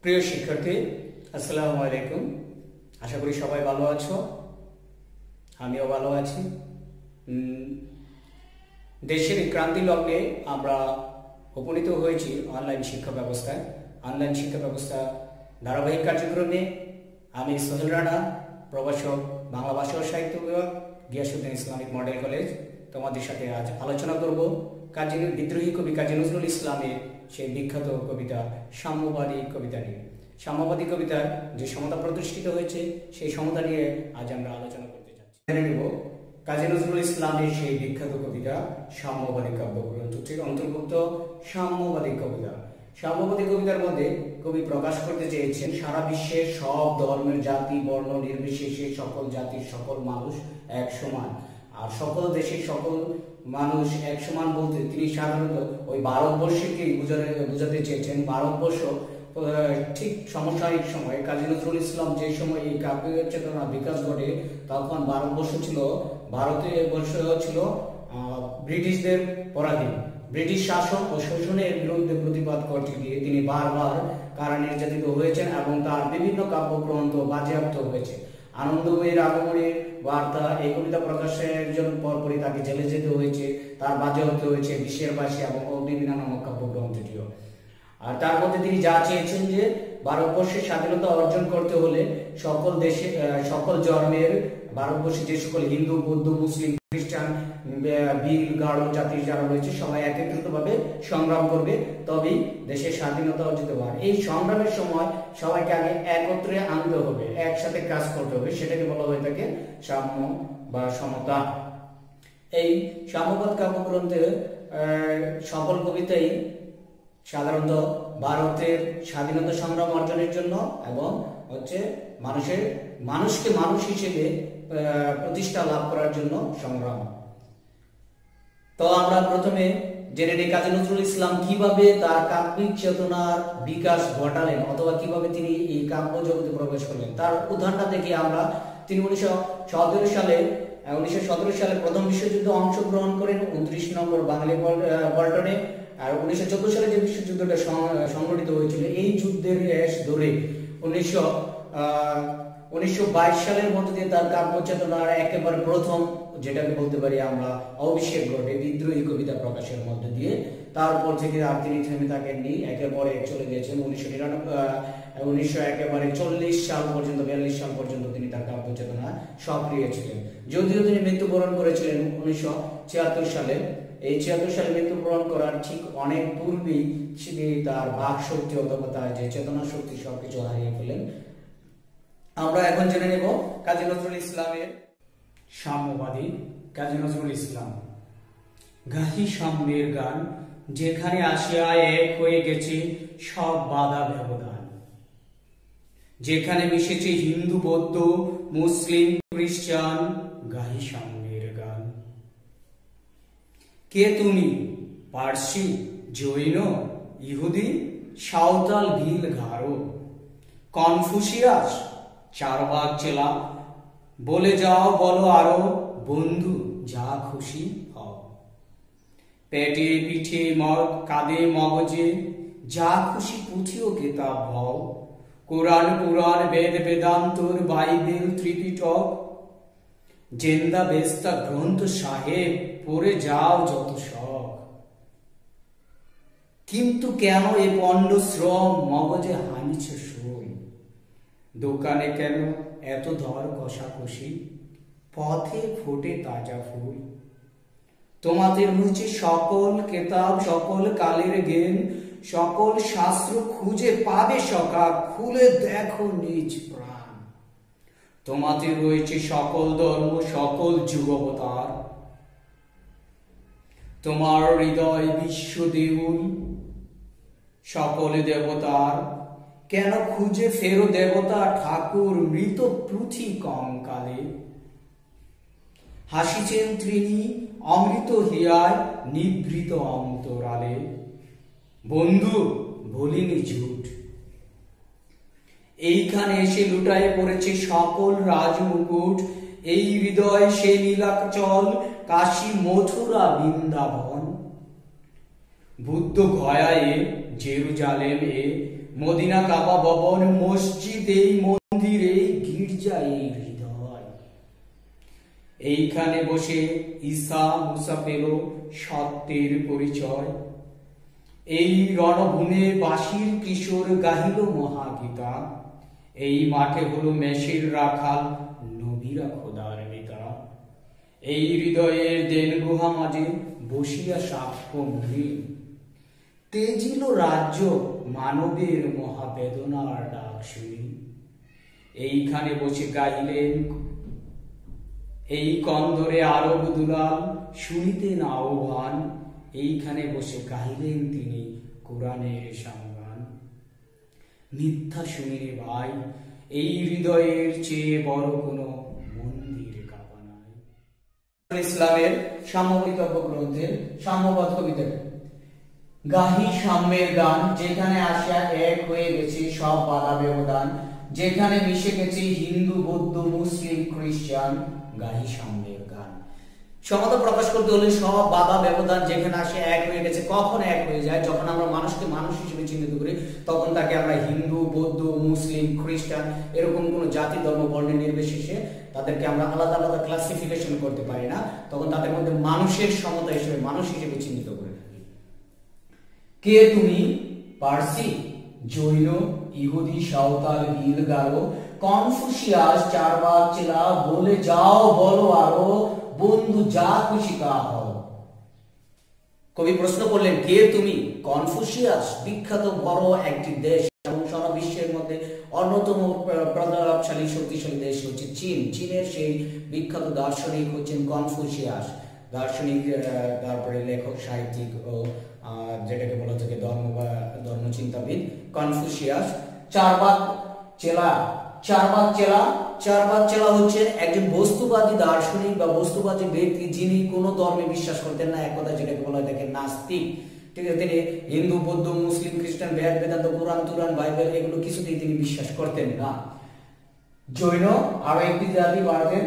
প্রিয় শিক্ষার্থী, আসসালামু আলাইকুম। আশা করি সবাই ভালো আছো, আমিও ভালো আছি। দেশের ক্রান্তি লগ্নে আমরা উপনীত হয়েছি অনলাইন শিক্ষা ব্যবস্থায়। অনলাইন শিক্ষা ব্যবস্থা ধারাবাহিক কার্যক্রমে আমি সোহেল রানা, প্রভাষক, বাংলা ভাষা ও সাহিত্য বিভাগ, গিয়াসউদ্দিন ইসলামিক মডেল কলেজ, তোমাদের সাথে আজ আলোচনা করব বিদ্রোহী কবি কাজী নজরুল ইসলামের সেই বিখ্যাত কবিতা সাম্যবাদী কবিতা নিয়ে। সাম্যবাদী কবিতার যে সমতা প্রতিষ্ঠিত হয়েছে সেই সমতা নিয়ে আজ আমরা আলোচনা করতে চাচ্ছি। জেনে নেব কাজী নজরুল ইসলামের সেই বিখ্যাত কবিতা সাম্যবাদী কাব্যগ্রন্থটির অন্তর্ভুক্ত সাম্যবাদী কবিতা। সাম্যবাদী কবিতার মধ্যে কবি প্রকাশ করতে চেয়েছেন সারা বিশ্বের সব ধর্মের, জাতি, বর্ণ নির্বিশেষে সকল জাতির সকল মানুষ এক সমান। আর সকল দেশের সকল মানুষ এক সমান বলতে তিনি সাধারণত ওই ভারতবর্ষকে বোঝাতে চেয়েছেন। ভারতবর্ষ ঠিক সমসাময়িক সময়ে কাজী নজরুল ইসলাম যে সময় এই কাব্য চেতনা বিকাশ ঘটে, তখন ভারতবর্ষ ছিল ব্রিটিশদের পরাধীন। ব্রিটিশ শাসন ও শোষণের বিরুদ্ধে প্রতিবাদ করতে গিয়ে তিনি বারবার কারা নির্যাতিত হয়েছেন এবং তার বিভিন্ন কাব্যগ্রন্থ বাজেয়াপ্ত হয়েছে। আনন্দময়ীর আগমনের বার্তা এই কবিতা প্রকাশের জন্য পরপরই তাকে জেলে যেতে হয়েছে, তার বাজেয়াপ্ত হয়েছে বিশ্বের বাসী এবং অগ্নিবীণা নামক কাব্যগ্রন্থটিও। আর তার মধ্যে তিনি যা চেয়েছেন যে ভারতবর্ষের স্বাধীনতা অর্জন করতে হলে সকল দেশে সকল ধর্মের, ভারতবর্ষে যে সকল হিন্দু, বৌদ্ধ, মুসলিম, খ্রিস্টান, বিল, গাঢ় জাতির যারা রয়েছে সবাই একত্রিতভাবে সংগ্রাম করবে, তবেই দেশের স্বাধীনতা অর্জিত হবে। এই সংগ্রামের সময় সবাইকে আগে একত্রে আনতে হবে, একসাথে কাজ করতে হবে, সেটাকে বলা হয়ে থাকে সাম্য বা সমতা। এই সাম্যবাদ কাব্যগ্রন্থের সকল কবিতাই সাধারণত ভারতের স্বাধীনতা সংগ্রাম অর্জনের জন্য এবং মানুষকে মানুষ হিসেবে প্রতিষ্ঠা লাভ করার জন্য সংগ্রাম। তো আমরা প্রথমে জেনে নিই কাজী নজরুল ইসলাম কিভাবে তার কাব্যিক চেতনার বিকাশ ঘটালেন অথবা কিভাবে তিনি এই কাব্য জগতে প্রবেশ করলেন। তার উদাহরণটা দেখে আমরা, তিনি 1917 সালে প্রথম বিশ্বযুদ্ধে অংশগ্রহণ করেন 29 নম্বর বাঙালি পল্টনে। আর 1914 সালে যে বিশ্বযুদ্ধটা সংঘটিত হয়েছিল, এই যুদ্ধের রেশ ধরে 1922 সালের মধ্যে দিয়ে তার কাব্য চেতনার একেবারে প্রথম, যেটাকে বলতে পারি আমরা, অভিষেক ঘটে বিদ্রোহী কবিতা প্রকাশের মধ্যে দিয়ে। তারপর থেকে আর তিনি থেমে থাকেননি, একেবারে চলে গিয়েছেন 1940 সাল পর্যন্ত, 42 সাল পর্যন্ত তিনি তার কাব্য চেতনা সক্রিয় ছিলেন। যদিও তিনি মৃত্যুবরণ করেছিলেন 1976 সালে। এই 76 সালে মৃত্যুবরণ করার ঠিক অনেক পূর্বেই তিনি তার বাক শক্তি অথবা তার যে চেতনা শক্তি সবকিছু হারিয়ে ফেলেন। আমরা এখন জেনে নেব কাজী নজরুল ইসলামের সাম্যবাদী। কাজী নজরুল ইসলাম: গাহি সাম্যের গান, যেখানে আসিয়া এক হয়ে গেছে সব বাধা ব্যবধান, যেখানে মিশেছে হিন্দু, বৌদ্ধ, মুসলিম, খ্রিস্টান, গাহি সাম্যের গান। কে তুমি? পার্সি, জৈন, ইহুদি, সাঁওতাল, ভিল, গারো, কনফুসিয়াস, চারবাক চেলা, বলে যাও বলো আরো, বন্ধু যা খুশি হও। পেটে পিঠে কাঁধে মগজে, যা খুশি পুঁথি ও কেতাব হও। কোরআন পুরাণ, বেদ বেদান্তর, বাইবেল, ত্রিপিটক, জেন্দা বেস্তা গ্রন্থ সাহেব, পড়ে যাও যত শখ। কিন্তু কেন এ পণ্ড শ্রম, মগজে হানিছে সই? দোকানে কেন এত ধর কষাকষি, পথে ফোটে তাজা ফুল? তোমাদের হচ্ছে সকল কেতাব, সকল কালের জ্ঞান, সকল শাস্ত্র খুঁজে পাবে সকা, খুলে দেখো নিজ প্রাণ। তোমাদের রয়েছে সকল ধর্ম, সকল যুগবতার, তোমার হৃদয় বিশ্ব দেউল, সকল দেবতার। কেন খুঁজে ফেরো দেবতা ঠাকুর, মৃত পৃথি কঙ্কালে? হাসিছেন তিনি অমৃত হিয়ায়, নিভৃত অন্তরালে। বন্ধু বলিনি ঝুট, এইখানে এসে লুটায়ে পড়েছে সকল রাজমুকুট। এই হৃদয় সে নীলাচল, কাশী, মথুরা, বৃন্দাবন। বুদ্ধ গয়ায়ে, জেরুজালেম এ, মদিনা কাবা ভবন, মসজিদ এই মন্দির এই গির্জা এই হৃদয়। এইখানে বসে ঈসা মুসা পেল সত্যের পরিচয়। এই রণভূমে বাঁশির কিশোর গাহিল মহাগীতা। এই মাঠে হলো মেষের রাখাল, নবীরা খোদার নেতা। এই হৃদয়ের দেন গুহা মাঝে বসিয়া সাক্ষ্য মুনি, তেজিল রাজ্য মানবের মহাবেদনার ডাক শুনি। এইখানে বসে গাইলেন এই কন্দরে আরব দুলাল, শুনিতেন আহ্বান। এইখানে বসে গাইলেন তিনি কোরআনের সংগান। মিথ্যা শুনিনি ভাই, এই হৃদয়ের চেয়ে বড় কোনো মন্দির কাবা নাই। ইসলামের সাম্যবিতব্য গ্রন্থের সাম্যবাদ কবিতা। গাহি সাম্যের গান, যেখানে আসিয়া এক হয়ে গেছে সব বাধা ব্যবধান, যেখানে মিশে গেছে হিন্দু বৌদ্ধ মুসলিম খ্রিস্টান, গাহি সাম্যের গান। সমতা প্রকাশ করতে হলে সব বাধা ব্যবধান যেখানে আসে এক হয়ে গেছে। কখন এক হয়ে যায়? যখন আমরা মানুষকে মানুষ হিসেবে চিহ্নিত করি, তখন তাকে আমরা হিন্দু বৌদ্ধ মুসলিম খ্রিস্টান এরকম কোনো জাতি ধর্ম বর্ণ নির্বিশেষে তাদেরকে আমরা আলাদা আলাদা ক্লাসিফিকেশন করতে পারি না। তখন তাদের মধ্যে মানুষের সমতা হিসেবে মানুষ হিসেবে চিহ্নিত করে থাকি। কে তুমি? পার্সি, জৈন, ইহুদি, সাঁওতাল, গিল, গারো, কনফুসিয়াস, চারবাক, চেলা, বলে যাও বলো আরো, বন্ধু যা খুশি তা হও। কবি প্রশ্ন করলেন, কে তুমি? কনফুসিয়াস বিখ্যাত বড় একটি দেশ এবং সারা বিশ্বের মধ্যে অন্যতম প্রভাবশালী শক্তিশালী দেশ হচ্ছে চীন। চীনের সেই বিখ্যাত দার্শনিক হচ্ছেন কনফুসিয়াস, দার্শনিক, তারপরে লেখক, সাহিত্যিক ও যেটাকে বলা থাকে ধর্মচিন্তাবিদ কনফুসিয়াস। চারবাক চেলা, চারবাক চেলা হচ্ছে একজন বস্তুবাদী দার্শনিক বা বস্তুবাদী ব্যক্তি, যিনি কোনো ধর্মে বিশ্বাস করতেন না। এক কথা যেটাকে বলা হয় তাকে নাস্তিক। ঠিক আছে, তিনি হিন্দু বৌদ্ধ মুসলিম খ্রিস্টান বেদ বেদান্ত কোরআন তুরান বাইবেল এগুলো কিছুতেই তিনি বিশ্বাস করতেন না। জৈন আরো একটি জাতি ভারতের,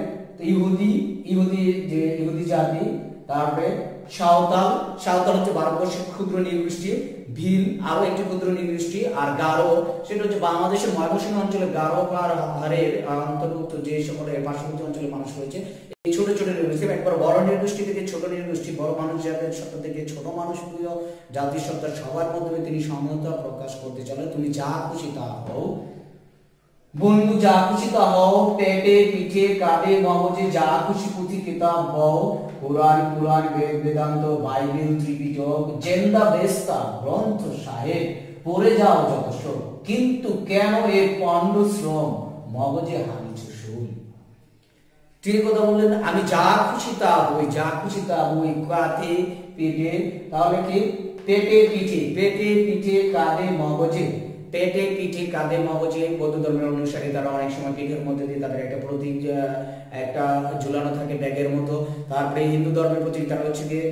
ইহুদি জাতি। তারপরে সাঁওতাল হচ্ছে ভারতবর্ষের ক্ষুদ্র নৃগোষ্ঠী। ভিল আরো একটি ক্ষুদ্র নৃগোষ্ঠী। আর গারো, সেটা হচ্ছে বাংলাদেশের ময়মনসিংহ অঞ্চলে গারো পাহাড়ের অন্তর্ভুক্ত যে সকল পার্শ্ববর্তী অঞ্চলে মানুষ রয়েছে। এই ছোট ছোট নৃগোষ্ঠী, একবার বড় নৃগোষ্ঠী থেকে ছোট নৃগোষ্ঠী, বড় মানুষ জাতের সত্তা থেকে ছোট মানুষ প্রিয় জাতির সত্তা, সবার মাধ্যমে তিনি সমতা প্রকাশ করতে চলে। তুমি যা খুশি তা হও বন্ধু, যা খুশি তা হও, পেটে পিঠে কাঁধে মগজে যা খুশি পুঁথি কিতাব হও, কোরআন বেদ বেদান্ত বাইবেল ত্রিপিটক জেন্দা বেস্তা গ্রন্থ সাহেব, পড়ে যাও যত সব, কিন্তু কেন এ পণ্ড শ্রম মগজে হানিছ শুল। তিনি কথা বললেন, আমি যা খুশি তা হই, যা খুশি তা হই কাঁধে পেটে, তাহলে কি পেটে পিঠে কাঁধে মগজে, পেটে পিঠে কাঁধে মগজে। বৌদ্ধ ধর্মের অনুসারী তারা অনেক সময় পিঠের মধ্যে দিয়ে তাদের একটা প্রতীক একটা ঝুলানো থাকে ব্যাগের মতো। তারপরে হিন্দু ধর্মের প্রতীক তারা হচ্ছে গিয়ে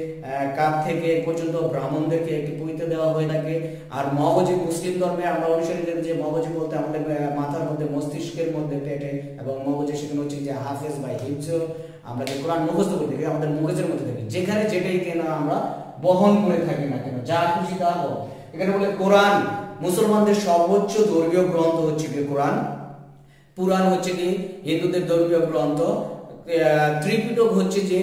কাঁধ থেকে পর্যন্ত ব্রাহ্মণদেরকে একটি পইতে দেওয়া হয়ে থাকে। আর মগজে মুসলিম ধর্মে আমরা অনুসারীদের যে মগজে বলতে আমাদের মাথার মধ্যে মস্তিষ্কের মধ্যে পেটে এবং মগজে সেখানে হচ্ছে যে হাফেজ বা হিফজ, আমরা যে কোরআন মুখস্থ করে থাকি আমাদের মগজের মধ্যে থাকি, যেখানে যেটাই কেন আমরা বহন করে থাকি না কেন, যা খুশি তা হোক। এখানে বলে কোরআন মুসলমানদের সর্বোচ্চ ধর্মীয় গ্রন্থ হচ্ছে কি কোরআন। পুরাণ হচ্ছে কি হিন্দুদের ধর্মীয় গ্রন্থ। ত্রিপিটক হচ্ছে যে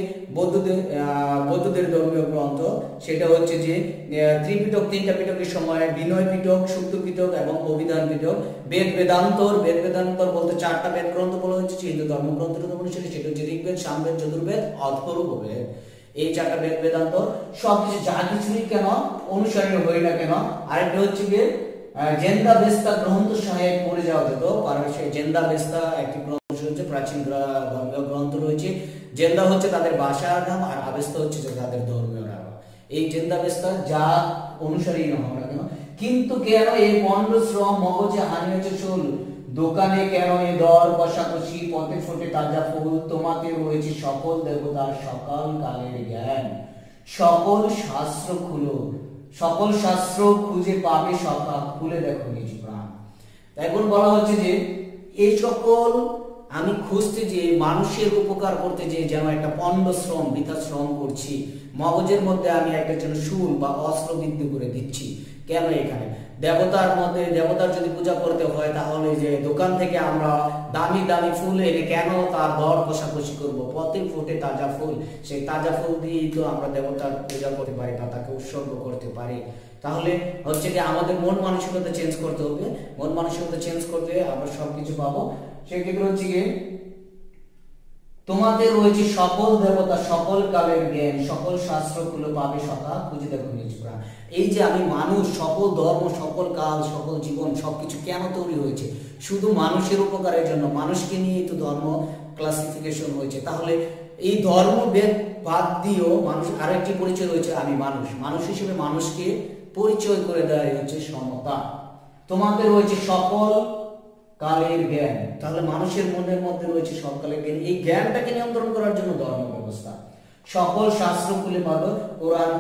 বৌদ্ধদের ধর্মীয় গ্রন্থ। সেটা হচ্ছে যে ত্রিপিটক তিনটা পিটকের সময় বিনয় পিটক, সুক্ত পিটক এবং অভিধান পিটক। বেদ বেদান্তর বলতে চারটা বেদ গ্রন্থ বলা হচ্ছে হিন্দু ধর্মগ্রন্থের অনুসারে, সেটা হচ্ছে ঋগ্বেদ, সামবেদ, যজুর্বেদ, অথর্ববেদ। এই চারটা বেদ বেদান্ত সবকিছু যা কিছুই কেন অনুসরণ হই না কেন। আরেকটা হচ্ছে যে জেন্দা বেস্তা গ্রন্থ সাহেব পড়ে যাওয়া যেত, কারণ সেই জেন্দা বেস্তা একটি গ্রন্থ হচ্ছে প্রাচীন ধর্মীয় গ্রন্থ রয়েছে। জেন্দা হচ্ছে তাদের ভাষার নাম আর আবেস্তা হচ্ছে তাদের ধর্মীয় নাম। এই জেন্দা বেস্তা যা অনুসারী না হোক না কেন, কিন্তু কেন এই পণ্ড শ্রম মগজে হানি হচ্ছে শুল, দোকানে কেন এ দর কষাকষি, পথে ফোটে তাজা ফুল, তোমাতে রয়েছে সকল দেবতার সকাল কালের জ্ঞান, সকল শাস্ত্র খুলো, সকল শাস্ত্র খুঁজে পাবে সকাল, খুলে দেখো নিজ প্রাণ। এখন বলা হচ্ছে যে এই সকল আমি খুঁজতে যে মানুষের উপকার করতে যে যেন একটা পণ্ড শ্রম বৃথা শ্রম করছি, মগজের মধ্যে আমি একটা যেন শুল বা অস্ত্র বিদ্ধি করে দিচ্ছি। কেন এখানে দেবতার মধ্যে দেবতার যদি পূজা করতে হয় তাহলে যে দোকান থেকে আমরা দামি দামি ফুল এনে কেন তার দর কষাকষি করবো? পথে ফোটে তাজা ফুল, সেই তাজা ফুল দিয়েই তো আমরা দেবতার পূজা করতে পারি বা তাকে উৎসর্গ করতে পারি। তাহলে হচ্ছে কি আমাদের মন মানসিকতা চেঞ্জ করতে হবে। মন মানসিকতা চেঞ্জ করতে আমরা সবকিছু পাবো। সেক্ষেত্রে হচ্ছে কি তোমাদের রয়েছে সকল দেবতা, সকল কালের জ্ঞান, সকল শাস্ত্রগুলো পাবে সদা, খুঁজে দেখো নিজ প্রাণ। এই যে আমি মানুষ, সকল ধর্ম, সকল কাল, সকল জীবন সবকিছু কেন তৈরি হয়েছে? শুধু মানুষের উপকারের জন্য। মানুষকে নিয়ে তো ধর্ম ক্লাসিফিকেশন হয়েছে। তাহলে এই ধর্ম বাদ দিয়েও মানুষ আরেকটি পরিচয় রয়েছে, আমি মানুষ। মানুষ হিসেবে মানুষকে পরিচয় করে দেওয়া হচ্ছে সমতা। তোমাদের রয়েছে সকল কালের জ্ঞান। তাহলে মানুষের মনের মধ্যে রয়েছে সকালের জ্ঞান। এই জ্ঞানটাকে নিয়ন্ত্রণ করার জন্য ধর্ম ব্যবস্থা। সকল শাস্ত্র খুলে পাবে, কোরআন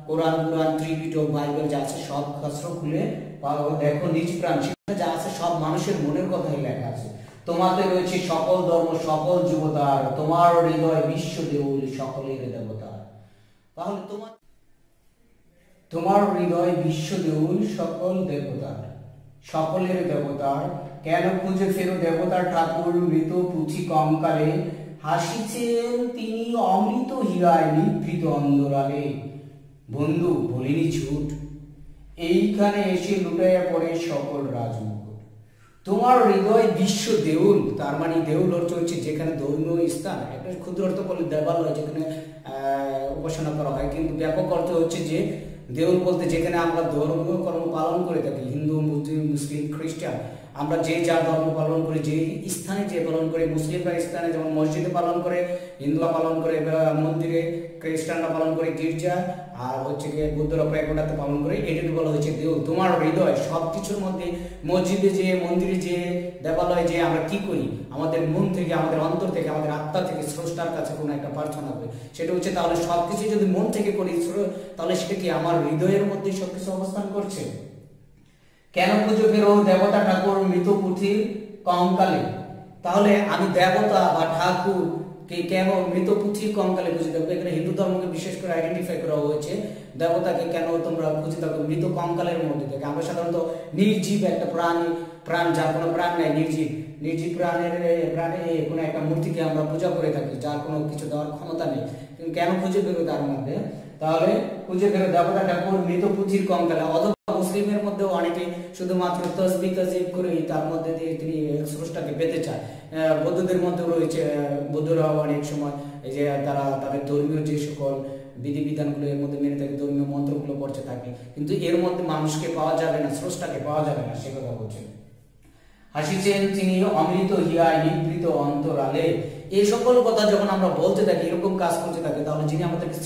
পুরাণ ত্রিপিটক বাইবেল যা আছে সব শাস্ত্র খুলে পাবো। দেখো নিজ প্রাণ, সেখানে যা আছে সব মানুষের মনের কথাই লেখা আছে। তোমাদের রয়েছে সকল ধর্ম, সকল যুবতার, তোমার হৃদয় বিশ্ব দেউল, সকলের দেবতার। তাহলে তোমার হৃদয় বিশ্ব দেউল, সকল দেবতার, সকলের দেবতার। কেন খুঁজে ফেরো দেবতার ঠাকুর, মৃত পুঁথি কঙ্কালে, হাসিছেন তিনি অমৃত হীরায় নিভৃত অন্ধরালে। বন্ধু বলিনি ঝুট, এইখানে এসে লুটাইয়া পড়ে সকল রাজমুকুট। তোমার হৃদয় বিশ্ব দেউল, তার মানে দেউল অর্থ হচ্ছে যেখানে ধর্মীয় স্থান। একটা ক্ষুদ্র অর্থ বলে দেবালয়, যেখানে উপাসনা করা হয়, কিন্তু ব্যাপক অর্থ হচ্ছে যে দেউল বলতে যেখানে আমরা ধর্মীয় কর্ম পালন করে থাকি, হিন্দু, মুসলিম, খ্রিস্টান, আমরা যে যা ধর্ম পালন করি, যে স্থানে যে পালন করি, মুসলিমরা স্থানে যেমন মসজিদে পালন করে, হিন্দুরা পালন করে মন্দিরে, খ্রিস্টানরা পালন করে গির্জা, আর হচ্ছে গিয়ে বুদ্ধরা প্রায়টাতে পালন করে, এটাকে বলা হয়েছে দেউল। তোমার হৃদয় সবকিছুর মধ্যে, মসজিদে যে, মন্দিরে যে, দেবালয়ে যে আমরা কি করি, আমাদের মন থেকে, আমাদের অন্তর থেকে, আমাদের আত্মা থেকে স্রষ্টার কাছে কোনো একটা প্রার্থনা করি, সেটা হচ্ছে তাহলে সবকিছু যদি মন থেকে করি তাহলে সেটা কি আমার হৃদয়ের মধ্যে সবকিছু অবস্থান করছে। কেন খুঁজে ফেরো দেবতা ঠাকুর, মৃত পুঁথির কঙ্কালে। তাহলে আমি দেবতা বা ঠাকুর কে কেন মৃত পুঁথির কঙ্কালে খুঁজে থাকবো? এখানে হিন্দু ধর্মকে বিশেষ করে আইডেন্টিফাই করা হয়েছে, দেবতাকে কেন তোমরা খুঁজে থাকো মৃত কঙ্কালের মধ্যে থেকে। আমরা সাধারণত নির্জীব একটা প্রাণ যার কোনো প্রাণ নেই, নির্জীব প্রাণে কোনো একটা মূর্তিকে আমরা পূজা করে থাকি, যার কোনো কিছু দেওয়ার ক্ষমতা নেই। কেন খুঁজে বেরো তার মধ্যে? তাহলে খুঁজে বেরো দেবতা ঠাকুর, মৃত পুঁথির কঙ্কালে। অথবা মুসলিমের মধ্যেও অনেকে শুধুমাত্র তসবিহ তাজিব করে তার মধ্যে দিয়ে তিনি স্রষ্টাকে পেতে চায়। বৌদ্ধদের মধ্যেও রয়েছে, বৌদ্ধরা অনেক সময় এই যে তারা তাদের ধর্মীয় যে সকল বিধিবিধানগুলো এর মধ্যে মেনে থাকে, ধর্মীয় মন্ত্রগুলো পড়তে থাকে, কিন্তু এর মধ্যে মানুষকে পাওয়া যাবে না, স্রষ্টাকে পাওয়া যাবে না, সে কথা বলছে। হাসিছেন তিনি অমৃত হিয়ায় নিভৃত অন্তরালে। এই সকল কথা যখন আমরা বলতে থাকি, এরকম কাজ করতে থাকি, তাহলে যিনি আমাদেরকে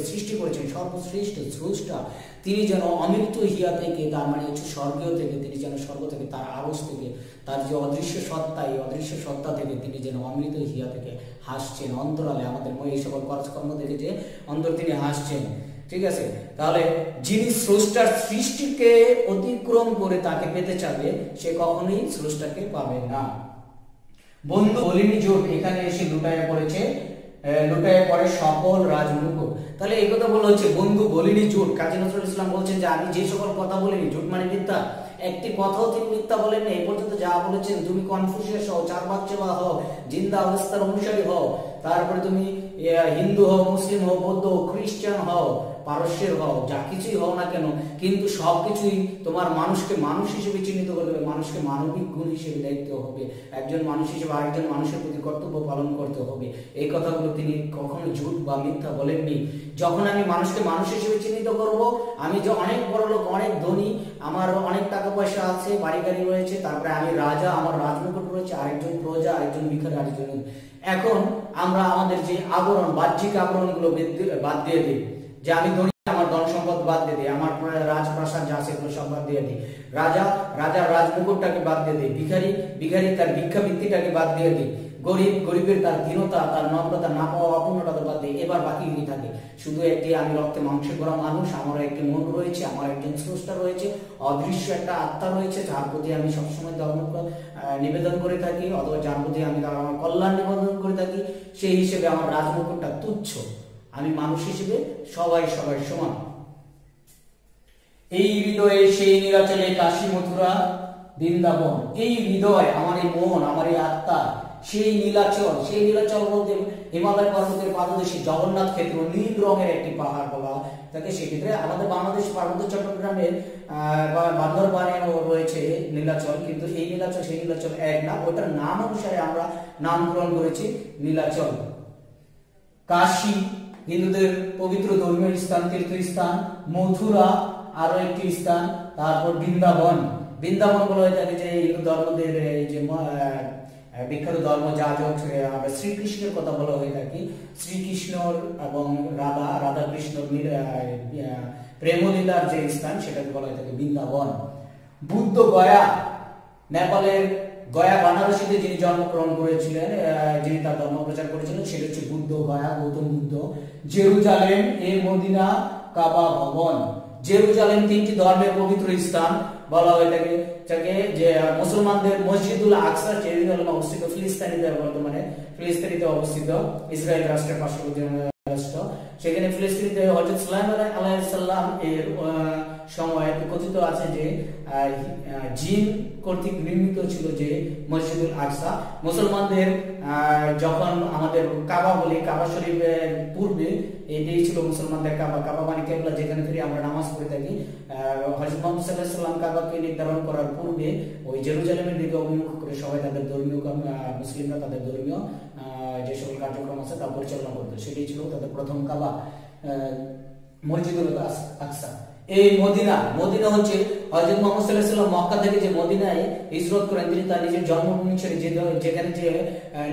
সৃষ্টি করেছেন, সর্বশ্রেষ্ঠ স্রষ্টা, তিনি যেন অমৃত হিয়া থেকে, তার মানে হচ্ছে স্বর্গীয় থেকে, তিনি যেন স্বর্গ থেকে, তার আরশ থেকে, তার যে অদৃশ্য সত্তা, এই অদৃশ্য সত্তা থেকে তিনি যেন অমৃত হিয়া থেকে হাসছেন অন্তরালে। আমাদের এই সকল কাজকর্ম থেকে যে অন্তর তিনি হাসছেন। ঠিক আছে, তাহলে যিনি স্রষ্টার সৃষ্টিকে অতিক্রম করে তাকে পেতে চাবে, সে কখনোই স্রষ্টাকে পাবে না। বন্ধু বলিনি জোট, এখানে এসে লুটাইয়া পড়ে সকল রাজমুকুট। তাহলে এই কথা বলা হচ্ছে বন্ধু বলিনি জোট। কাজী নজরুল ইসলাম বলছেন যে আমি যে সকল কথা বলিনি, জোট মানে মিথ্যা, একটি কথাও তিনি মিথ্যা বলেননি। এই পর্যন্ত যা বলেছেন, তুমি কনফুসিয়াস হও, চারবাকচেবা হও, জিন্দা অবস্থার অনুসারী হও, তারপরে তুমি হিন্দু হও, মুসলিম হও, বৌদ্ধ হও, খ্রিস্টান হও, পারস্যের হও, যা কিছুই হও না কেন, কিন্তু সবকিছুই তোমার মানুষকে মানুষ হিসেবে চিহ্নিত করতে হবে, মানুষকে মানবিক গুণ হিসেবে দেখতে হবে, একজন মানুষ হিসেবে আরেকজন মানুষের প্রতি কর্তব্য পালন করতে হবে। এই কথাগুলো তিনি কখনো ঝুট বা মিথ্যা বলেননি। যখন আমি মানুষকে মানুষ হিসেবে চিহ্নিত করব, আমি যে অনেক বড় লোক, অনেক ধনী, আমার অনেক টাকা পয়সা আছে, বাড়ি গাড়ি রয়েছে, তারপরে আমি রাজা, আমার রাজমুকুট রয়েছে, আরেকজন প্রজা, আরেকজন ভিখারি, আরেকজন। এখন আমরা আমাদের যে আবরণ, বাহ্যিক আবরণগুলো বাদ দিয়ে দিই, যে আমি ধনী, আমার ধন সম্পদ বাদ দিয়ে দিই, আমার রাজপ্রাসাদ যা আছে এগুলো সব বাদ দিয়ে দিই, রাজার রাজমুকুটটাকে বাদ দিয়ে দিই, ভিখারি তার ভিক্ষাবৃত্তিটাকে বাদ দিয়ে দিই, গরিবের তার দীনতা, তার নম্রতা, না পাওয়া অপূর্ণতা বাদ দিয়ে এবার বাকি কি থাকে? শুধু একটি আমি রক্তে মাংসে করা মানুষ, আমার একটি মন রয়েছে, আমার একজন স্রষ্টা রয়েছে, অদৃশ্য একটা আত্মা রয়েছে যার প্রতি আমি সবসময় ধর্ম নিবেদন করে থাকি, অথবা যার প্রতি আমি আমার কল্যাণ নিবেদন করে থাকি। সেই হিসেবে আমার রাজমুকুটটা তুচ্ছ, আমি মানুষ হিসেবে সবাই সমান। এই হৃদয়ে সেই নীলাচলে কাশী মথুরা বৃন্দাবন। এই হৃদয়, আমার এই মন, আমার এই আত্মা সেই নীলাচল বলতে হিমালয় পর্বতের পাদদেশে জগন্নাথ ক্ষেত্র, নীল রঙের একটি পাহাড় বলা তাকে। সেক্ষেত্রে আমাদের বাংলাদেশ পার্বত্য চট্টগ্রামের বান্দরবানেও রয়েছে নীলাচল, কিন্তু এই নীলাচল সেই নীলাচল এক না, ওটার নাম অনুসারে আমরা নামকরণ করেছি নীলাচল। কাশী হিন্দুদের পবিত্র ধর্মীয় স্থান, তীর্থস্থান। মথুরা আরো একটি স্থান। তারপর বৃন্দাবন বলা হয়ে থাকে যে হিন্দু ধর্মদের যে বিখ্যাত ধর্মযাজক শ্রীকৃষ্ণের কথা বলা হয়ে থাকে। শ্রীকৃষ্ণর এবং রাধা কৃষ্ণর প্রেমলীলার যে স্থান সেটাকে বলা হয়ে থাকে বৃন্দাবন। বুদ্ধ গয়া, নেপালের গয়া বানারসিতে যিনি জন্মগ্রহণ করেছিলেন, যিনি তার ধর্ম প্রচার করেছিলেন, সেটা হচ্ছে বুদ্ধ গয়া, গৌতম বুদ্ধ। জেরুজালেম, মদিনা, কাবা ভবন। জেরুজালেম তিনটি ধর্মের পবিত্র স্থান বলা হয়ে থাকে যে মুসলমানদের মসজিদুল আকসা জেরুজালেমে অবস্থিত, বর্তমানে ফিলিস্তিনিতে অবস্থিত, ইসরায়েল রাষ্ট্রের পার্শ্ববর্তী রাষ্ট্র। সেখানে ফিলিস্তিনিতে হযরত সুলাইমান আলাইহিস সালাম এর সময় কথিত আছে যে জিন কর্তৃক নির্মিত ছিল যে মসজিদুল আকসা। মুসলমানদের যখন আমাদের কাবা বলি, কাবা শরীফের পূর্বে এটাই ছিল মুসলমানদের কাবা। কাবা মানে কিবলা, যেখানে ফিরে আমরা নামাজ পড়ে থাকি। হযরত মুহাম্মদ সাল্লাল্লাহু আলাইহি ওয়াসাল্লাম কাবাকে নির্ধারণ করার পূর্বে ওই জেরুজালেমের দিকে অভিমুখ করে সবাই তাদের ধর্মীয় মুসলিমরা তাদের ধর্মীয় যে সকল কার্যক্রম আছে তা পরিচালনা করতো। সেটাই ছিল তাদের প্রথম কাবা, মসজিদুল আকসা। এই মদিনা হচ্ছে হযরত মুহাম্মদ সাল্লাল্লাহু আলাইহি ওয়াসাল্লাম মক্কা থেকে যে মদিনায় হিজরত করেন, তিনি তার নিজের জন্মভূমি ছেড়ে যেখানে যে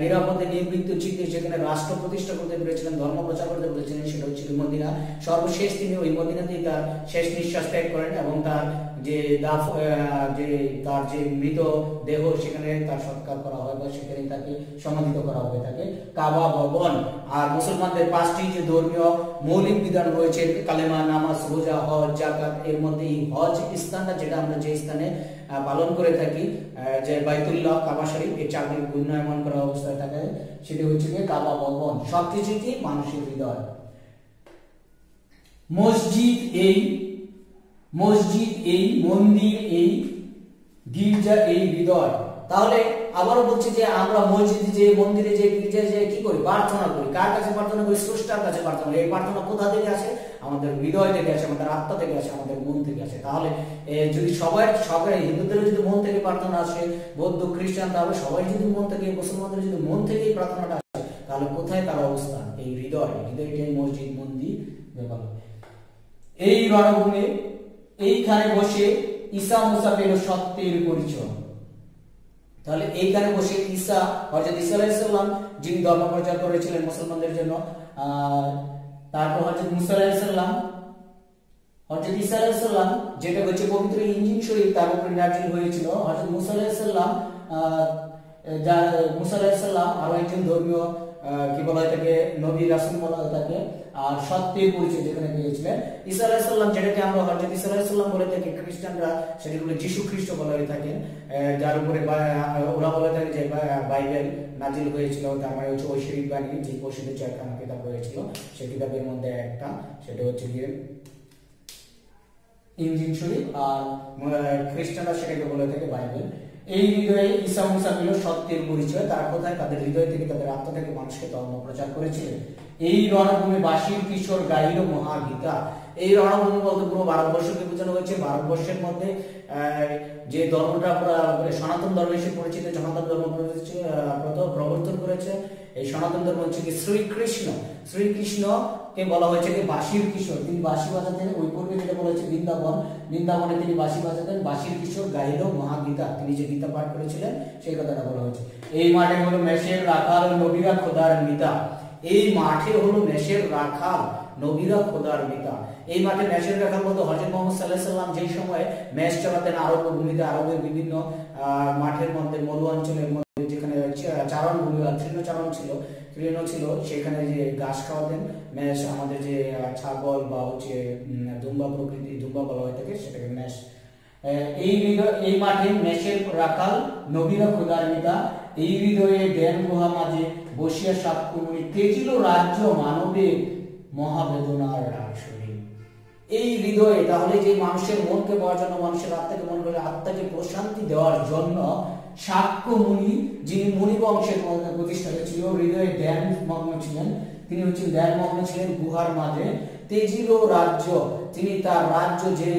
নিরাপদে নিবৃত্ত চিত্তে যেখানে রাষ্ট্র প্রতিষ্ঠা করতে পেরেছিলেন, ধর্ম প্রচার করতে পেরেছিলেন, সেটা হচ্ছে মদিনা। সর্বশেষ তিনি ওই মদিনাতেই তার শেষ নিঃশ্বাস ত্যাগ করেন এবং তার যে মৃত দেহ সেখানে তার সৎকার করা হয় বা সেখানে তাকে সমাধিত করা হবে তাকে কাবা ভবন। আর মুসলমানদের পাঁচটি যে ধর্মীয় মৌলিক বিধান রয়েছে, কালেমা, নামাজ, রোজা, হজ, যাকাত, এর মধ্যে এই হজ স্থানটা যেটা আমরা যে স্থানে পালন করে থাকি, যে বাইতুল্লাহ, কাবা শরীফ, এই চারটি উন্নয়ন করা অবস্থায় থাকে, সেটি হচ্ছে কাবা ভবন। সবকিছু কি মানুষের হৃদয়। মসজিদ এই মন্দির এই গির্জা এই হৃদয়। তাহলে আবারও বলছি যে আমরা মসজিদে যে, মন্দিরে যে, গির্জায় যে কি করি? প্রার্থনা করি। কার কাছে প্রার্থনা করি? স্রষ্টার কাছে প্রার্থনা করি। এই প্রার্থনা কোথা থেকে আসে? আমাদের হৃদয় থেকে আসে, আমাদের আত্মা থেকে আসে, আমাদের মন থেকে আসে। তাহলে যদি সবাই হিন্দুদের যদি মন থেকে প্রার্থনা আসে, বৌদ্ধ, খ্রিস্টান, তাহলে সবাই যদি মন থেকে, মুসলমানদের যদি মন থেকেই প্রার্থনাটা আসে, তাহলে কোথায় তার অবস্থান? এই হৃদয়টাই মসজিদ, মন্দির ব্যাপার। এই রণভূমি, এইখানে বসে ঈসা মুসা পেল সত্যের পরিচয়। তাহলে এইখানে বসে হযরত ঈসা আলাইহিস সালাম যিনি ধর্ম প্রচার করেছিলেন মুসলমানদের জন্য, তারপর হযরত মুসা আলাইহিস সালাম, হযরত ঈসা আলাইহিস সালাম যেটা হচ্ছে পবিত্র ইনজিল শরীফ তার উপরে নাযিল হয়েছিল। হযরত মুসা আলাইহিস সালাম আরো একজন ধর্মীয় কি বলা হয় তাকে, নবী রাসূল বলা হয় তাকে, আর সত্যের পরিচয় যেখানে পেয়েছিলেন। ঈসা আলাইহিস সালাম যেটাকে আমরা হযরত ঈসা আলাইহিস সালাম বলে থাকি, খ্রিস্টানরা সেটাকে যীশু খ্রিস্ট বলা হয়ে থাকে, যার উপরে ওরা বলে থাকে যে বাইবেল নাজিল হয়েছিল। তার মানে হচ্ছে ঐশ্বরিক বাণী, যে পরিশুদ্ধ চারখানা কিতাব রয়েছিল, সেই কিতাবের মধ্যে একটা, সেটা হচ্ছে গিয়ে ইনজিল শরীফ, আর খ্রিস্টানরা সেটাকে বলে থাকে বাইবেল। এই হৃদয়ে ঈসা মুসা পেল সত্যের পরিচয়। তার কোথায়? তাদের হৃদয় থেকে, তাদের আত্মা থেকে মানুষকে ধর্ম প্রচার করেছিলেন। এই রণভূমি বাসীর কিশোর গাইল মহাগীতা। এই রণভূমি বলতে পুরো ভারতবর্ষকে বোঝানো হয়েছে। ভারতবর্ষের মধ্যে যে ধর্মটা সনাতন ধর্ম হিসেবে পরিচিত, সনাতন ধর্ম প্রবর্তন করেছে এই সনাতন ধর্ম হচ্ছে কি শ্রীকৃষ্ণকে বলা হয়েছে কি বাঁশির কিশোর। তিনি বাঁশি বাজাতেন। ওই পূর্বে যেটা বলা হয়েছে বৃন্দাবনে তিনি বাঁশি বাজাতেন। বাঁশির কিশোর গাইল মহাগীতা, তিনি যে গীতা পাঠ করেছিলেন সেই কথাটা বলা হয়েছে। এই মাঠে হলো মেষের রাখাল, নবীরা খোদার মিতা। এই মাঠে হলো মেষের রাখাল, নবীরা খোদার মিতা। এই মাঠে মেষের রাখাল বলতে হযরত মুহাম্মদ সাল্লাল্লাহু আলাইহি সাল্লাম যেই সময় মেষ চালাতেন আরব ভূমিতে, আরবের বিভিন্ন মাঠের মধ্যে, মরু অঞ্চলের মধ্যে, যেখানে চারণ ভূমি বা তৃণচারণ ছিল, তৃণ ছিল, সেখানে যে ঘাস খাওয়াতেন, মেষ আমাদের যে ছাগল বা হচ্ছে দুম্বা প্রকৃতি, দুম্বা বলা হয়ে থাকে সেটাকে মেষ। এই মাঠে মেষের রাখাল নবীরা খোদার নেতা, এই হৃদয়ে জ্ঞান গুহা মাঝে বসিয়া সাতকুমুনি তেজিল রাজ্য মানবের মহাবেদনার রাজশরী। এই হৃদয়ে, তাহলে যে মানুষের মনকে পাওয়ার জন্য, মানুষের আত্মাকে মন করে আত্মাকে প্রশান্তি দেওয়ার জন্য শাক্যমুনি, যিনি মুনি বংশের প্রতিষ্ঠাতা ছিল, হৃদয়ে ধ্যান মগ্ন ছিলেন, তিনি হচ্ছেন ধ্যান মগ্ন ছিলেন গুহার মাঝে। তেজিল রাজ্য, তিনি তার রাজ্য যে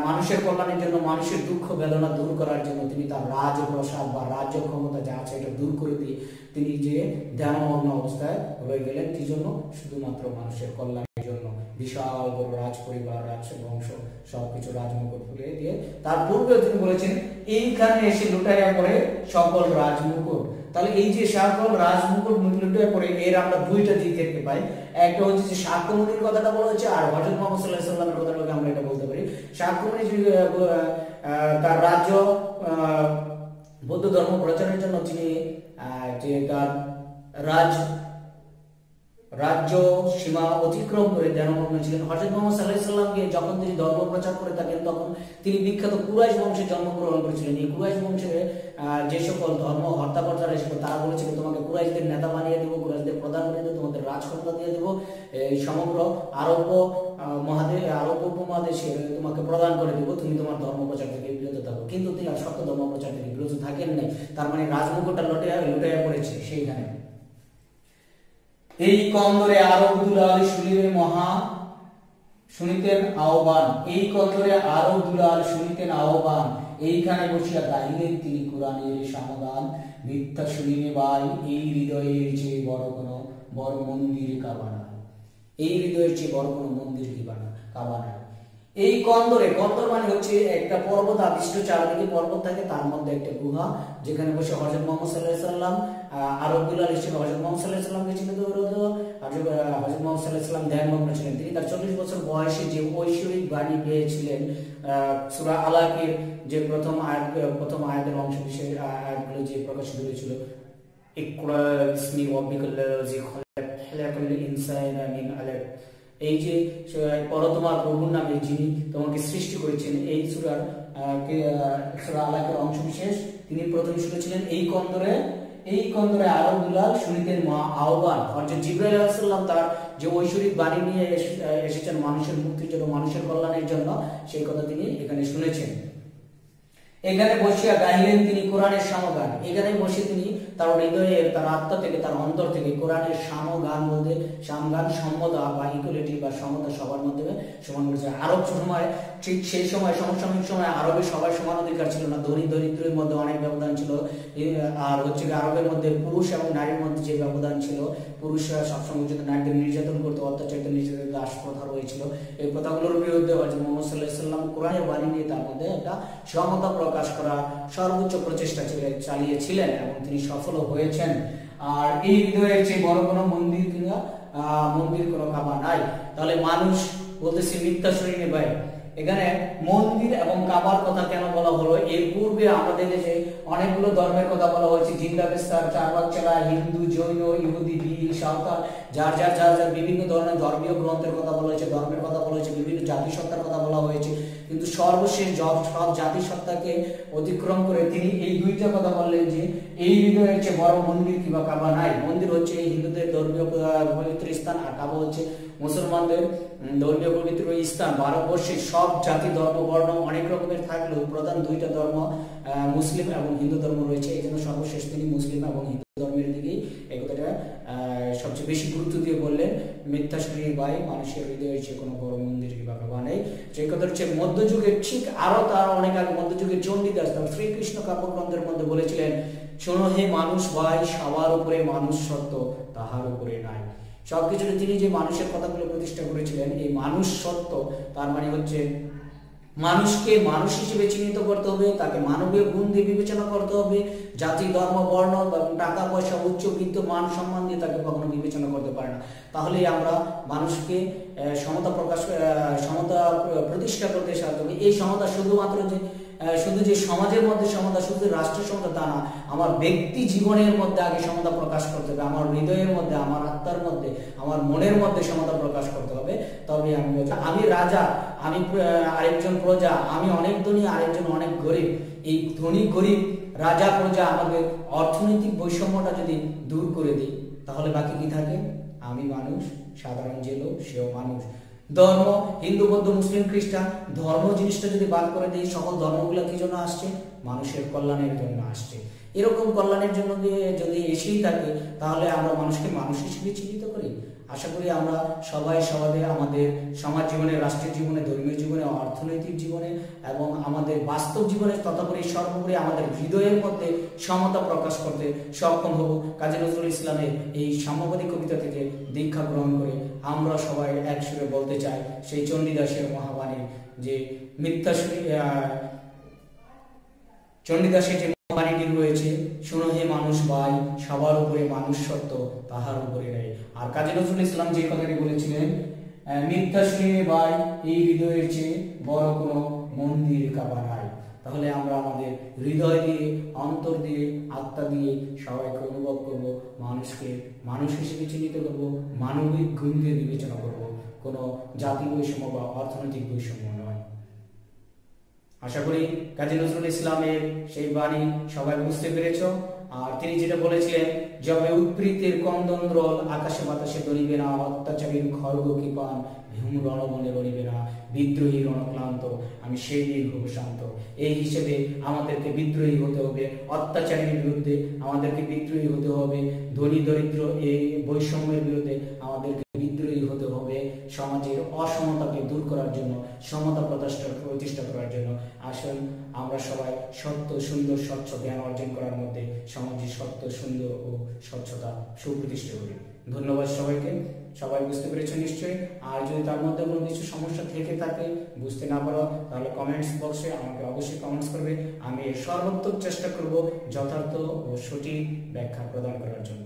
মানুষের কল্যাণের জন্য, মানুষের দুঃখ বেদনা দূর করার জন্য তিনি তার রাজপ্রসাদ বা রাজ্য ক্ষমতা যা আছে এটা দূর করে দিয়ে তিনি যে ধ্যানমগ্ন অবস্থায় রয়ে গেলেন। কি জন্য? শুধুমাত্র মানুষের কল্যাণের জন্য। বিশাল বড় রাজ পরিবার, রাজ বংশ সবকিছু রাজমুকুট খুলে দিয়ে, তার পূর্বে তিনি বলেছেন এইখানে এসে লুটাইয়া পড়ে সকল রাজমুকুট। তাহলে এই যে সকল রাজমুকুট লুটাইয়া পড়ে, এর আমরা দুইটা দিক দেখতে পাই। একটা হচ্ছে যে শাক্যমুনির কথাটা বলা হচ্ছে, আর হযরত মুহাম্মদ সাল্লাল্লাহু আলাইহি ওয়াসাল্লামের কথাটাকে আমরা এটা বলতে পারি। শাক্যমুনি তার রাজ্য বৌদ্ধ ধর্ম প্রচারের জন্য তিনি যে তার রাজ্য সীমা অতিক্রম করে ধ্যানমগ্ন ছিলেন। হযরত মুহাম্মদ সাল্লাল্লাহু আলাইহি ওয়াসাল্লামকে যখন তিনি ধর্ম প্রচার করে থাকেন, তখন তিনি বিখ্যাত কুরাইশ বংশে জন্মগ্রহণ করেছিলেন। এই কুরাইশ বংশের যে সকল ধর্ম হত্যাকর্তারা এসেছিল, তারা বলেছিল তোমাকে কুরাইশদের নেতা বানিয়ে দেবো, কুরাইশদের প্রধান বানিয়ে দেবো, তোমাদের রাজক্ষমতা দিয়ে দেবো, এই সমগ্র আরব উপমহাদেশে তোমাকে প্রদান করে দেবো, তুমি তোমার ধর্ম প্রচার থেকে বিরত থাকো। কিন্তু তিনি সত্য ধর্ম প্রচার থেকে বিরত থাকেন নাই, তার মানে রাজমুকুটটা লুটাইয়া পড়েছে সেইখানে। এই কন্দরে আরব দুলাল শুনিবে মহা শুনিতেন আহ্বান, এই কন্দরে আরব দুলাল শুনিতেন আহ্বান, এইখানে বসিয়া গাইলেন তিনি কোরআনের সমাধান। মিথ্যা শুনিবে ভাই, এই হৃদয়ের চেয়ে বড় কোনো বড় মন্দির কাবা নাই, এই হৃদয়ের চেয়ে বড় কোনো মন্দির কাবা নাই। এই কন্দরে, কন্দর মানে হচ্ছে একটা পর্বত আবিষ্ট, চারদিকে পর্বত থাকে, তার মধ্যে একটা গুহা, যেখানে বসে হযরত মুহাম্মদ সাল্লাল্লাহু আলাইহি ওয়াসাল্লাম আরব দুলাল হিসেবে হযরত মুহাম্মদ সাল্লাল্লাহু আলাইহি ওয়াসাল্লামকে চিহ্নিত করে হযরত মুহাম্মদ সাল্লাল্লাহু আলাইহি ওয়াসাল্লাম ধ্যানমগ্ন ছিলেন। তিনি তার 40 বছর বয়সে যে ঐশ্বরিক বাণী পেয়েছিলেন, সূরা আলাকের যে প্রথম আয়াতের অংশ বিশেষ আয়াতগুলো যে প্রকাশিত হয়েছিল, ইকরা বিসমি রাব্বিকাল্লাযী খালাকাল ইনসানা মিন আলাক, এই যে পড়ো তোমার প্রভুর নামে যিনি তোমাকে সৃষ্টি করেছেন, এই সূরা আলাকের অংশ বিশেষ তিনি প্রথম শুনেছিলেন। এই কন্দরে আরব দুলাল শুনিতেন আহ্বান। হযরত জিবরাইল আলাইহিস সালাম তার যে ঐশ্বরিক বাণী নিয়ে এসেছেন মানুষের মুক্তির জন্য, মানুষের কল্যাণের জন্য, সেই কথা তিনি এখানে শুনেছেন। এখানে বসিয়া গাইলেন তিনি কোরআনের সমগান, এখানে বসে তিনি তার হৃদয়ে, তার আত্মা থেকে, তার অন্তর থেকে কোরআনের সমগান বলতে সমগান সমতা বা ইকুয়ালিটি বা সমতা সবার মধ্যে সমান করেছে। আরব সময়, ঠিক সেই সময় সমসাময়িক সময় আরবে সবার সমান অধিকার ছিল না, ধনী দরিদ্রের মধ্যে অনেক ব্যবধান ছিল। আর হচ্ছে আরবের মধ্যে পুরুষ এবং নারীর মধ্যে যে ব্যবধান ছিল, পুরুষরা সবসময় যদি নারীদের নির্যাতন করতো, অত্যাচারিত নির্যাতিত দাস প্রথা রয়েছিল, এই প্রথাগুলোর বিরুদ্ধে হযরত মুহাম্মদ সাল্লাল্লাহু আলাইহি ওয়াসাল্লাম কোরআনের বাণী নিয়ে তার মধ্যে একটা সমতা প্রকাশ করা সর্বোচ্চ প্রচেষ্টা চালিয়েছিলেন এবং তিনি সফল হয়েছেন। আর এই হৃদয়ের চেয়ে বড় কোনো মন্দির কোনো কাবা নাই। তাহলে মানুষ বলতেছি মিথ্যা শুনিনি ভাই, এখানে মন্দির এবং কাবার কথা কেন বলা হলো? এর পূর্বে আমাদের দেশে অনেকগুলো ধর্মের কথা বলা হয়েছে, জিন্দাবেস্তার, চারবাগ চেলা, হিন্দু, জৈন, ইহুদি, ভিল, সাঁওতাল, যার বিভিন্ন ধরনের ধর্মীয় গ্রন্থের কথা বলা হয়েছে, ধর্মের কথা বলা হয়েছে, বিভিন্ন জাতিসত্তার কথা বলা হয়েছে, কিন্তু সর্বশেষ সব জাতিসত্তাকে অতিক্রম করে তিনি এই দুইটা কথা বললেন যে এই হৃদয়ের চেয়ে বড় মন্দির কিংবা কাবা নাই। মন্দির হচ্ছে হিন্দুদের ধর্মীয় পবিত্র স্থান, আর কাবা হচ্ছে মুসলমানদের ধর্মীয় পবিত্র স্থান। ভারতবর্ষে সব জাতি ধর্ম বর্ণ অনেক রকমের থাকলেও প্রধান দুইটা ধর্ম মুসলিম এবং হিন্দু ধর্ম রয়েছে, এই জন্য সর্বশেষ তিনি মুসলিম এবং হিন্দু ধর্মের দিকেই এই কথাটা সবচেয়ে বেশি গুরুত্ব দিয়ে বললেন। মিথ্যা শুনিয়ে ভাই, মানুষের হৃদয়ের চেয়ে কোনো বড় মন্দির কিংবা কাবা নেই। সেই কথা হচ্ছে মধ্যযুগের ঠিক তার অনেক আগে মধ্যযুগের চণ্ডীদাস তার শ্রীকৃষ্ণ কাব্যগ্রন্থের মধ্যে বলেছিলেন, শোনো হে মানুষ ভাই, সবার উপরে মানুষ সত্য, তাহার উপরে নাই। সবকিছুতে তিনি যে মানুষের কথাগুলো প্রতিষ্ঠা করেছিলেন, এই মানুষ সত্য, তার মানে হচ্ছে মানুষকে মানুষ হিসেবে চিহ্নিত করতে হবে, তাকে মানবীয় গুণ দিয়ে বিবেচনা করতে হবে, জাতি ধর্ম বর্ণ টাকা পয়সা উচ্চবিত্ত মান সম্মান দিয়ে তাকে কখনো বিবেচনা করতে পারে না। তাহলে আমরা মানুষকে সমতা প্রতিষ্ঠা করতে সাহায্য হবে। এই সমতা শুধুমাত্র যে শুধু যে সমাজের মধ্যে সমতা, শুধু রাষ্ট্রের সমতা তা না, আমার ব্যক্তি জীবনের মধ্যে আগে সমতা প্রকাশ করতে হবে, আমার হৃদয়ের মধ্যে, আমার আত্মার মধ্যে, আমার মনের মধ্যে সমতা প্রকাশ করতে হবে। তবে আমি রাজা, আমি আরেকজন প্রজা, আমি অনেক ধনী আরেকজন অনেক গরিব, এই ধনী গরিব রাজা প্রজা আমাদের অর্থনৈতিক বৈষম্যটা যদি দূর করে দিই, তাহলে বাকি কি থাকে? আমি মানুষ, সাধারণ যে লোক সেও মানুষ। ধর্ম, হিন্দু বৌদ্ধ মুসলিম খ্রিস্টান, ধর্ম জিনিসটা যদি বাদ করে দিই, সকল ধর্মগুলো কি জন্য আসছে? মানুষের কল্যাণের জন্য আসছে। এরকম কল্যাণের জন্য যদি এসেই থাকে, তাহলে আমরা মানুষকে মানুষ হিসেবে চিহ্নিত করি। আশা করি আমরা সবাই আমাদের সমাজ জীবনে, রাষ্ট্রের জীবনে, ধর্মীয় জীবনে, অর্থনৈতিক জীবনে এবং আমাদের বাস্তব জীবনে, তথাপি সর্বোপরি আমাদের হৃদয়ের মধ্যে সমতা প্রকাশ করতে সক্ষম হব। কাজী নজরুল ইসলামের এই সাম্যবাদী কবিতা থেকে দীক্ষা গ্রহণ করে আমরা সবাই এক সুরে বলতে চাই, সেই চণ্ডীদাসের মহাবাণীর যে চণ্ডীদাসের যে মহাবাণীটি রয়েছে, শুনো হে মানুষ ভাই, সবার উপরে মানুষ সত্য, তাহার উপরে নেই। আর কাজী নজরুল ইসলাম যে কথাটি বলেছিলেন, মিথ্যা শুনিয়ে ভাই, এই হৃদয়ের চেয়ে বড় কোনো মন্দির কাবা নাই। তাহলে আমরা আমাদের হৃদয় দিয়ে, অন্তর দিয়ে, আত্মা দিয়ে সবাইকে অনুভব করব, মানুষকে মানুষ হিসেবে চিহ্নিত করব, মানবিক গুণ দিয়ে বিবেচনা করব, কোনো জাতি বৈষম্য বা অর্থনৈতিক বৈষম্য নয়। আশা করি কাজী নজরুল ইসলামের সেই বাণী সবাই বুঝতে পেরেছ। আর তিনি যেটা বলেছিলেন, যবে উৎপীড়িতের কন্দনদ্রল আকাশে বাতাসে ধরিবে না, অত্যাচারীর খড়গ কৃপান ভীম রণবনে রণিবে না, বিদ্রোহী রণক্লান্ত আমি সেই দিন হব শান্ত। এই হিসেবে আমাদেরকে বিদ্রোহী হতে হবে, অত্যাচারের বিরুদ্ধে আমাদেরকে বিদ্রোহী হতে হবে, ধনী দরিদ্র এই বৈষম্যের বিরুদ্ধে আমাদেরকে বিদ্রোহী হতে হবে, সমাজের অসমতাকে দূর করার জন্য, সমতা প্রতিষ্ঠা করার জন্য। আসুন আমরা সবাই সত্য, সুন্দর, স্বচ্ছ জ্ঞান অর্জন করার মধ্যে সমাজে সত্য, সুন্দর ও স্বচ্ছতা সুপ্রতিষ্ঠা করি। ধন্যবাদ সবাইকে। সবাই বুঝতে পেরেছো নিশ্চয়ই। আর যদি তার মধ্যে কোনো কিছু সমস্যা থেকে থাকে, বুঝতে না পারো, তাহলে কমেন্টস বক্সে আমাকে অবশ্যই কমেন্টস করবে। আমি সর্বোত্তম চেষ্টা করব যথার্থ ও সঠিক ব্যাখ্যা প্রদান করার জন্য।